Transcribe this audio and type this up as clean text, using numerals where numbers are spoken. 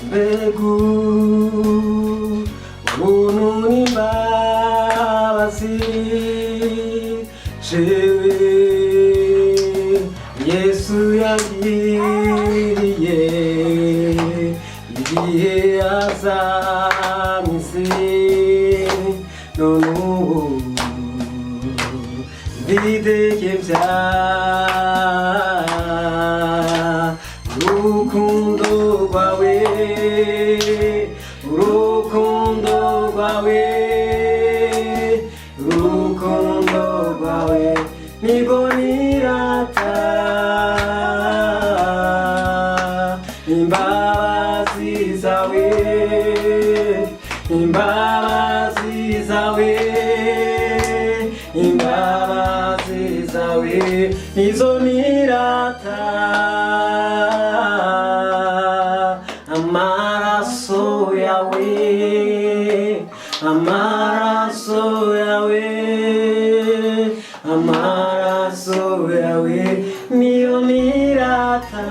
mbegu ubuntu n'imbabazi jewe Yesu yangiriye igihe azamise none ubu ndidegembya urukundo rwawe urukundo rwawe urukundo rwawe nirwo nirata imbabazi zawe imbabazi zawe imbabazi zawe nizo nirata amaraso yawe amaraso yawe amaraso yawe niyo nirata